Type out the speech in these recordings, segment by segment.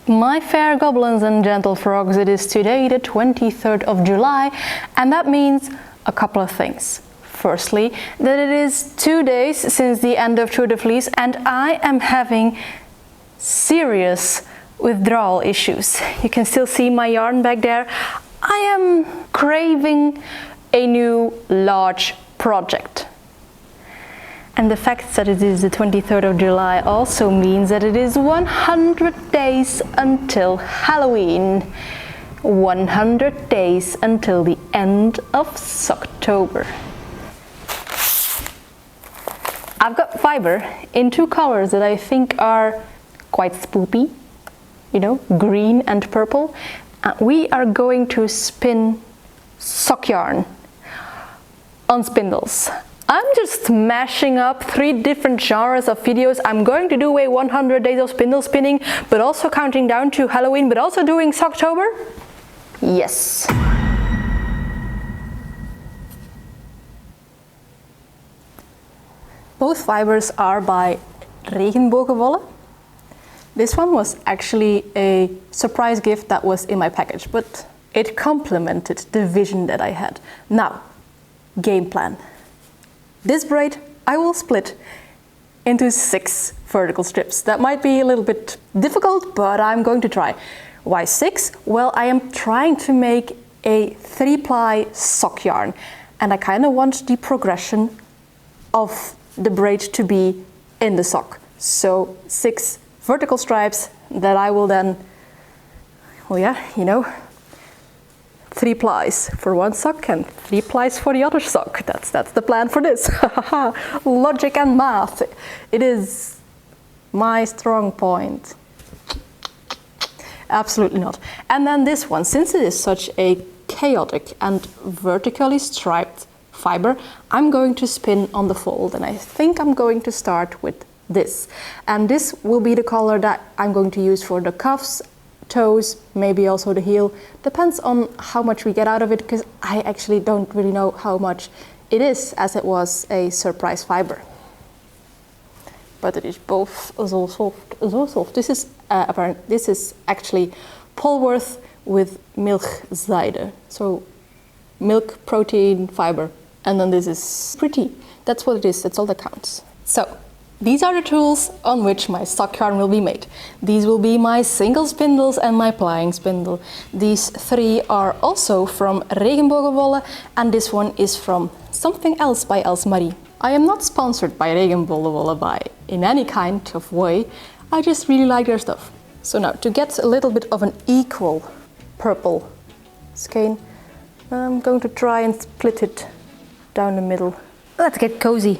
My fair goblins and gentle frogs, it is today the 23rd of July, and that means a couple of things. Firstly, that it is 2 days since the end of Tour de Fleece, and I am having serious withdrawal issues. You can still see my yarn back there. I am craving a new large project. And the fact that it is the 23rd of July also means that it is 100 days until Halloween. 100 days until the end of October. I've got fiber in 2 colors that I think are quite spoopy, you know, green and purple. We are going to spin sock yarn on spindles. I'm just mashing up 3 different genres of videos. I'm going to do a 100 days of spindle spinning, but also counting down to Halloween, but also doing Socktober. Yes. Both fibers are by regenbogenwolle. This one was actually a surprise gift that was in my package, but it complemented the vision that I had. Now, game plan. This braid I will split into 6 vertical strips. That might be a little bit difficult, but I'm going to try. Why 6? Well, I am trying to make a 3-ply sock yarn, and I kind of want the progression of the braid to be in the sock. So 6 vertical stripes that I will then, well, yeah, you know, 3 plies for one sock and 3 plies for the other sock. That's the plan for this. Logic and math. It is my strong point. Absolutely not. And then this one, since it is such a chaotic and vertically striped fiber, I'm going to spin on the fold, and I think I'm going to start with this. And this will be the color that I'm going to use for the cuffs, toes, maybe also the heel. Depends on how much we get out of it, because I actually don't really know how much it is, as it was a surprise fiber. But it is both so soft, so soft. This is apparent. This is actually polwarth with milchseide, so milk protein fiber. And then this is pretty. That's what it is. That's all that counts. So these are the tools on which my sock yarn will be made. These will be my single spindles and my plying spindle. These 3 are also from regenbogenwolle, and this one is from something else by Els Marie. I am not sponsored by regenbogenwolle in any kind of way. I just really like their stuff. So now, to get a little bit of an equal purple skein, I'm going to try and split it down the middle. Let's get cozy.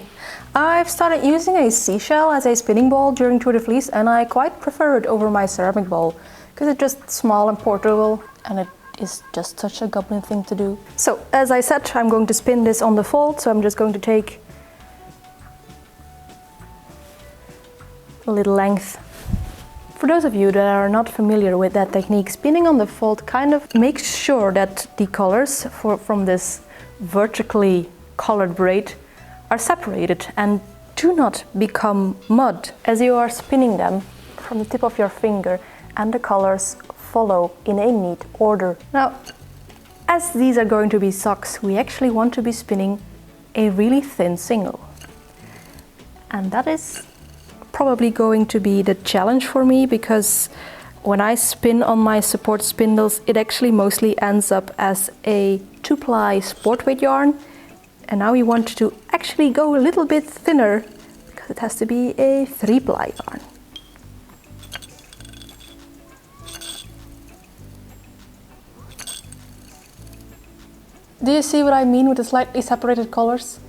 I've started using a seashell as a spinning ball during Tour de Fleece, and I quite prefer it over my ceramic ball because it's just small and portable, and it is just such a goblin thing to do. So, as I said, I'm going to spin this on the fold, so I'm just going to take a little length. For those of you that are not familiar with that technique, spinning on the fold kind of makes sure that the colors from this vertically colored braid are separated and do not become mud as you are spinning them from the tip of your finger, and the colors follow in a neat order. Now, as these are going to be socks, we actually want to be spinning a really thin single. And that is probably going to be the challenge for me, because when I spin on my support spindles, it actually mostly ends up as a 2-ply sport weight yarn. And now we want to actually go a little bit thinner, because it has to be a 3-ply yarn. Do you see what I mean with the slightly separated colors?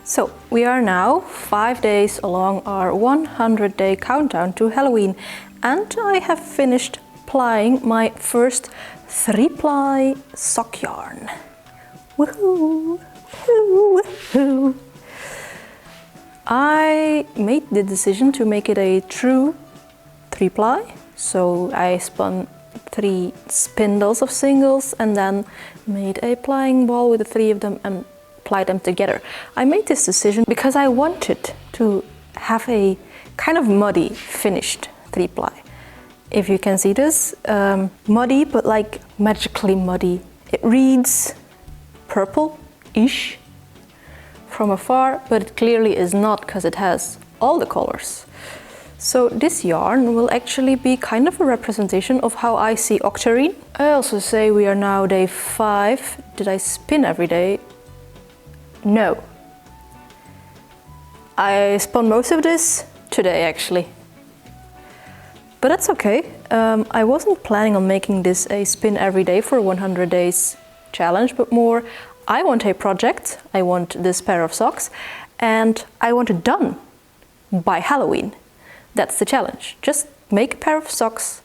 So we are now 5 days along our 100-day countdown to Halloween, and I have finished plying my first 3-ply sock yarn. Woohoo! Woohoo! I made the decision to make it a true 3-ply. So I spun 3 spindles of singles and then made a plying ball with the 3 of them and plied them together. I made this decision because I wanted to have a kind of muddy finished 3-ply. If you can see this, muddy but like magically muddy. It reads purple-ish from afar, but it clearly is not because it has all the colors. So this yarn will actually be kind of a representation of how I see octarine. I also say we are now day 5. Did I spin every day? No. I spun most of this today actually. But that's okay. I wasn't planning on making this a spin every day for a 100 days challenge, but more I want a project, I want this pair of socks, and I want it done by Halloween. That's the challenge. Just make a pair of socks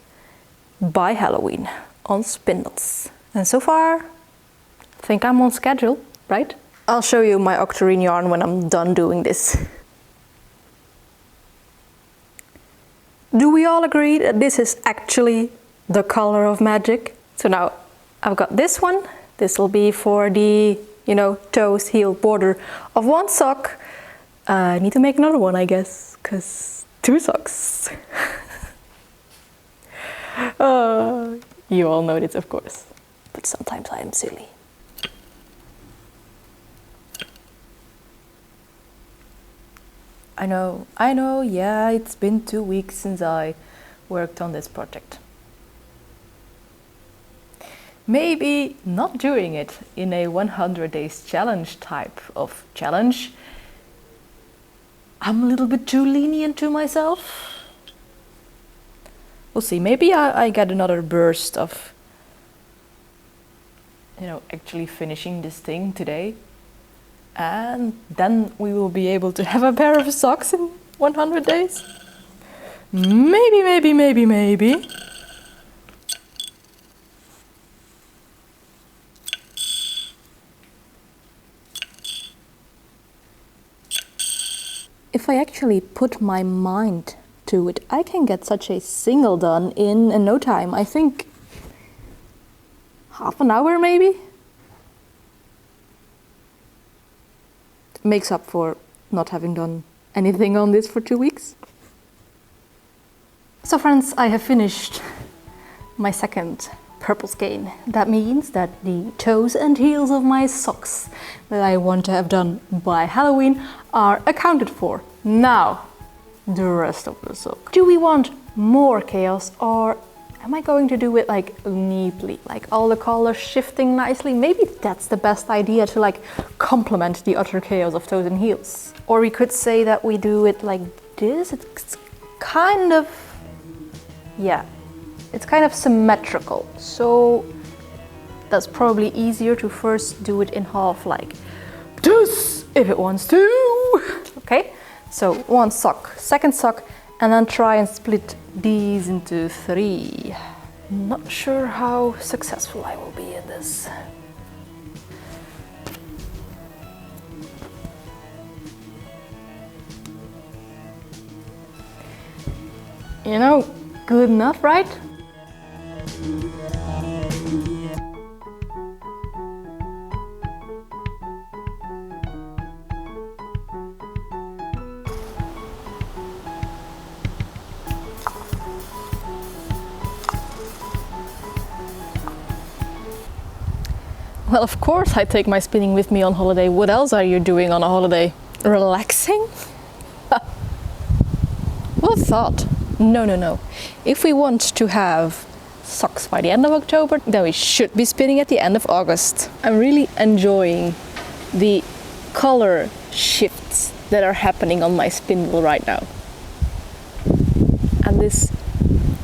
by Halloween on spindles. And so far, I think I'm on schedule, right? I'll show you my octarine yarn when I'm done doing this. Do we all agree that this is actually the color of magic? So now I've got this one. This will be for the, toes, heel border of one sock. I need to make another one, I guess, because 2 socks. You all know this, of course, but sometimes I am silly. I know, yeah, it's been 2 weeks since I worked on this project. Maybe not doing it in a 100 days challenge type of challenge. I'm a little bit too lenient to myself. We'll see, maybe I get another burst of, actually finishing this thing today. And then we will be able to have a pair of socks in 100 days. Maybe. If I actually put my mind to it, I can get such a single done in no time. I think half an hour maybe. Makes up for not having done anything on this for 2 weeks. So friends, I have finished my second purple skein. That means that the toes and heels of my socks that I want to have done by Halloween are accounted for. Now, the rest of the sock. Do we want more chaos, or am I going to do it neatly, like all the colors shifting nicely? Maybe that's the best idea to complement the utter chaos of toes and heels. Or we could say that we do it like this. It's kind of, it's kind of symmetrical. So that's probably easier to first do it in half like this, if it wants to. Okay, so 1 sock, 2nd sock, and then try and split these into 3. Not sure how successful I will be in this. Good enough, right? Well, of course I take my spinning with me on holiday. What else are you doing on a holiday? Relaxing? Well thought. No. If we want to have socks by the end of October, then we should be spinning at the end of August. I'm really enjoying the color shifts that are happening on my spindle right now. And this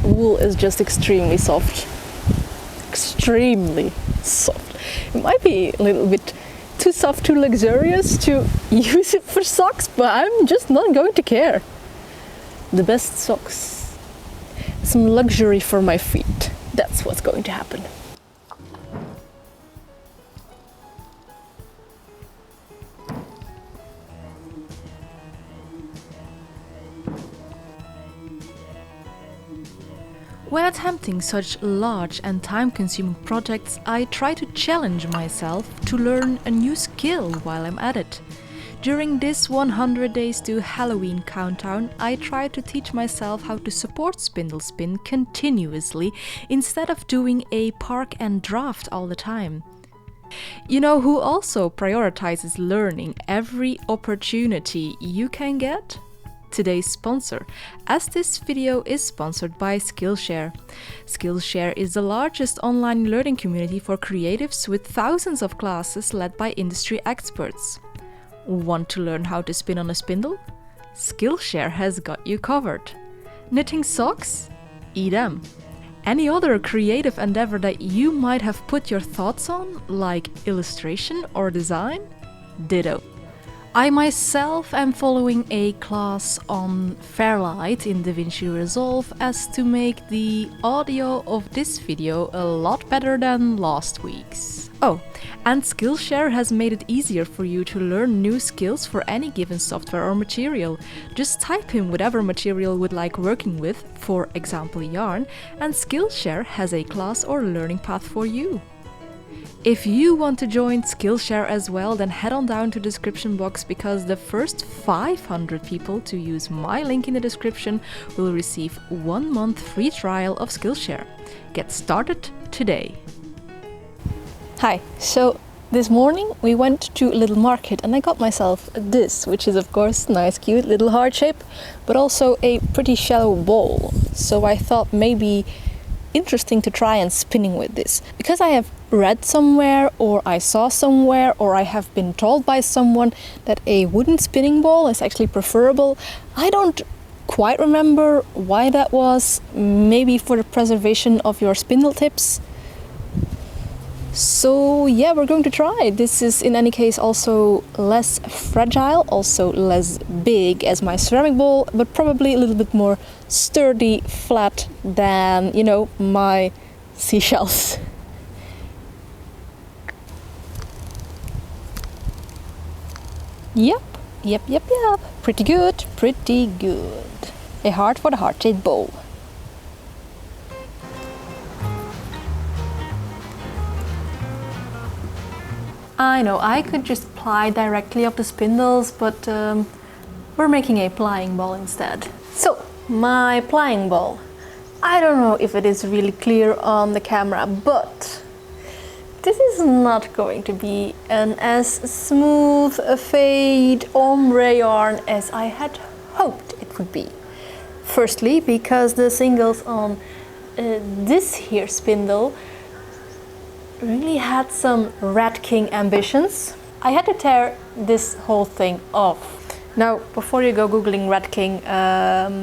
wool is just extremely soft. Extremely soft. It might be a little bit too soft, too luxurious to use it for socks, but I'm just not going to care. The best socks. Some luxury for my feet. That's what's going to happen. When attempting such large and time-consuming projects, I try to challenge myself to learn a new skill while I'm at it. During this 100 days to Halloween countdown, I try to teach myself how to support spindle spin continuously instead of doing a park and draft all the time. You know who also prioritizes learning every opportunity you can get? Today's sponsor, as this video is sponsored by Skillshare. Skillshare is the largest online learning community for creatives with thousands of classes led by industry experts. Want to learn how to spin on a spindle? Skillshare has got you covered. Knitting socks? Them. Any other creative endeavor that you might have put your thoughts on, like illustration or design? Ditto. I myself am following a class on Fairlight in DaVinci Resolve as to make the audio of this video a lot better than last week's. Oh, and Skillshare has made it easier for you to learn new skills for any given software or material. Just type in whatever material you would like working with, for example yarn, and Skillshare has a class or learning path for you. If you want to join Skillshare as well, then head on down to the description box because the first 500 people to use my link in the description will receive 1 month free trial of Skillshare. Get started today. Hi, so this morning we went to a little market and I got myself this, which is of course nice, cute little heart shape, but also a pretty shallow bowl. So I thought maybe interesting to try and spinning with this. Because I have read somewhere or I saw somewhere or I have been told by someone that a wooden spinning ball is actually preferable. I don't quite remember why that was. Maybe for the preservation of your spindle tips. So yeah, we're going to try. This is in any case also less fragile, also less big as my ceramic bowl, but probably a little bit more sturdy, flat than, you know, my seashells. Yep. Pretty good. A heart for the heart-shaped bowl. I know, I could just ply directly off the spindles, but we're making a plying ball instead. So, my plying ball. I don't know if it is really clear on the camera, but this is not going to be an as smooth a fade ombre yarn as I had hoped it would be. Firstly, because the singles on this here spindle really had some Rat King ambitions. I had to tear this whole thing off. Now, before you go googling Rat King,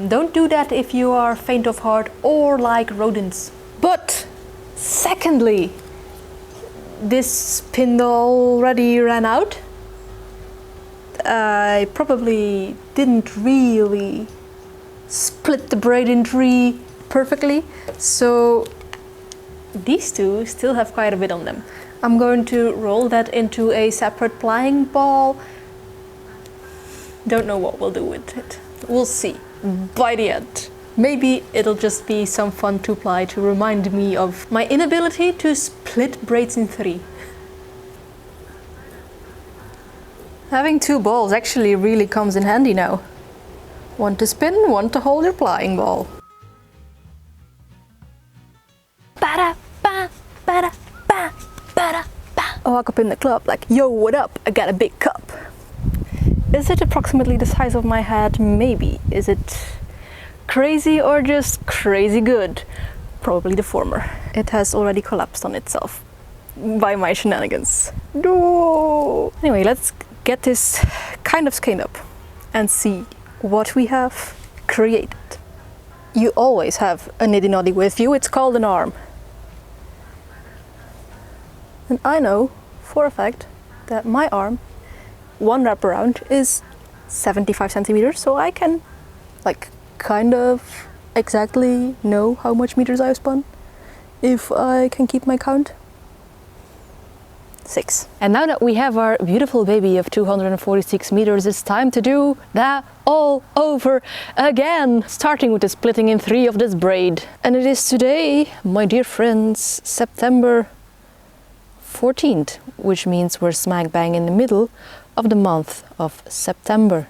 don't do that if you are faint of heart or like rodents. But secondly, this spindle already ran out. I probably didn't really split the braid in three perfectly, so these two still have quite a bit on them. I'm going to roll that into a separate plying ball. Don't know what we'll do with it. We'll see by the end. Maybe it'll just be some fun to ply to remind me of my inability to split braids in three. Having two balls actually really comes in handy now. One to spin, one to hold your plying ball. I walk up in the club like, yo, what up? I got a big cup. Is it approximately the size of my head? Maybe. Is it crazy or just crazy good? Probably the former. It has already collapsed on itself by my shenanigans. No. Anyway, let's get this kind of skein up and see what we have created. You always have a niddy noddy with you. It's called an arm. And I know for a fact that my arm, one wraparound, is 75 centimeters, so I can like kind of exactly know how much meters I've spun if I can keep my count. 6. And now that we have our beautiful baby of 246 meters, it's time to do that all over again, starting with the splitting in 3 of this braid. And it is today, my dear friends, September 14th, which means we're smack bang in the middle of the month of September.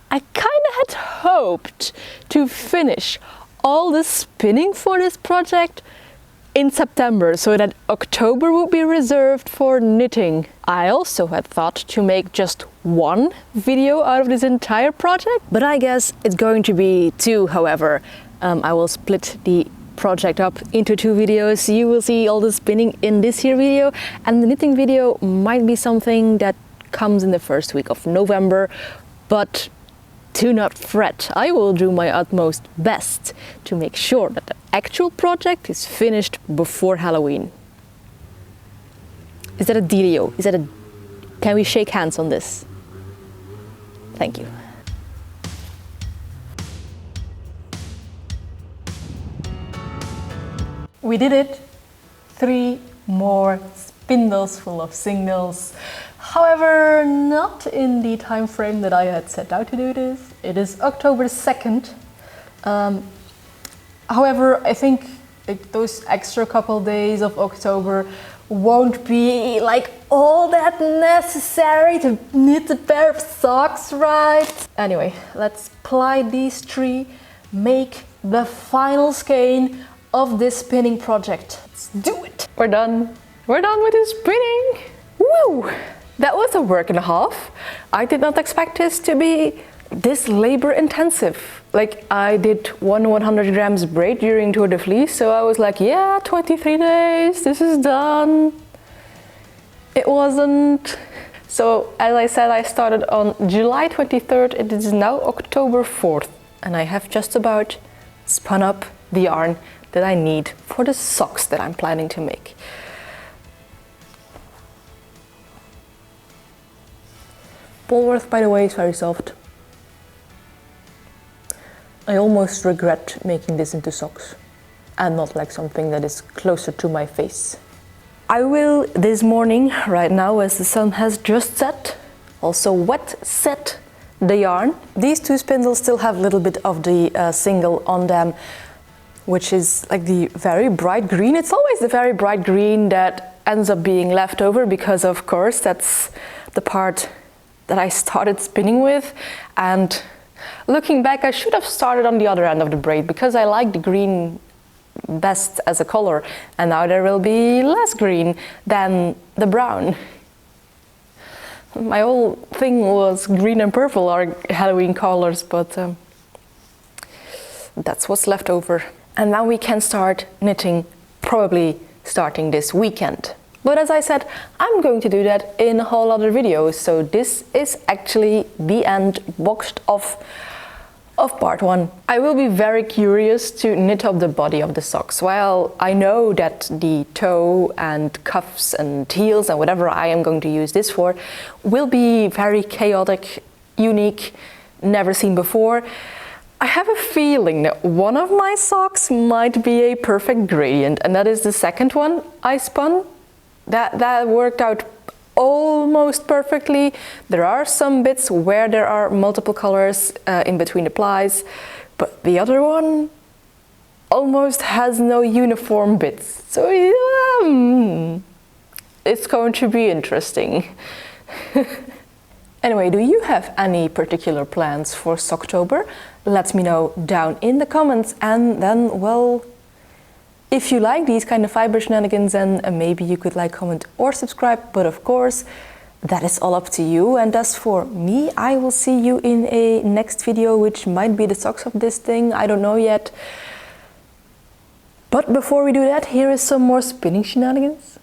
I kind of had hoped to finish all the spinning for this project in September, so that October would be reserved for knitting. I also had thought to make just 1 video out of this entire project, but I guess it's going to be 2, however. I will split the project up into 2 videos. You will see all the spinning in this here video, and the knitting video might be something that comes in the first week of November, but do not fret. I will do my utmost best to make sure that the actual project is finished before Halloween. Is that a dealio? Can we shake hands on this? Thank you. We did it. 3 more spindles full of singles. However, not in the time frame that I had set out to do this. It is October 2nd. However, I think those extra couple days of October won't be like all that necessary to knit a pair of socks, right? Anyway, let's ply these 3, make the final skein of this spinning project. Let's do it! We're done. We're done with the spinning! Woo! That was a work and a half. I did not expect this to be this labor intensive. Like, I did 100 grams braid during Tour de Fleece, so I was like, yeah, 23 days, this is done. It wasn't. So, as I said, I started on July 23rd, it is now October 4th, and I have just about spun up the yarn that I need for the socks that I'm planning to make. Polwarth, by the way, is very soft. I almost regret making this into socks and not like something that is closer to my face. I will this morning, right now as the sun has just set, also wet set the yarn. These 2 spindles still have a little bit of the single on them, which is like the very bright green. It's always the very bright green that ends up being left over because, of course, that's the part that I started spinning with. And looking back, I should have started on the other end of the braid because I like the green best as a color, and now there will be less green than the brown. My whole thing was green and purple are Halloween colors, but that's what's left over. And now we can start knitting, probably starting this weekend. But as I said, I'm going to do that in a whole other video, so this is actually the end, boxed off, of part 1. I will be very curious to knit up the body of the socks. Well, I know that the toe and cuffs and heels and whatever I am going to use this for will be very chaotic, unique, never seen before. I have a feeling that one of my socks might be a perfect gradient, and that is the second one I spun. That worked out almost perfectly. There are some bits where there are multiple colors in between the plies, but the other one almost has no uniform bits. So it's going to be interesting. Anyway, do you have any particular plans for Socktober? Let me know down in the comments, and then, well, if you like these kind of fiber shenanigans, then maybe you could like, comment or subscribe, but of course that is all up to you. And as for me, I will see you in a next video, which might be the socks of this thing, I don't know yet. But before we do that, here is some more spinning shenanigans.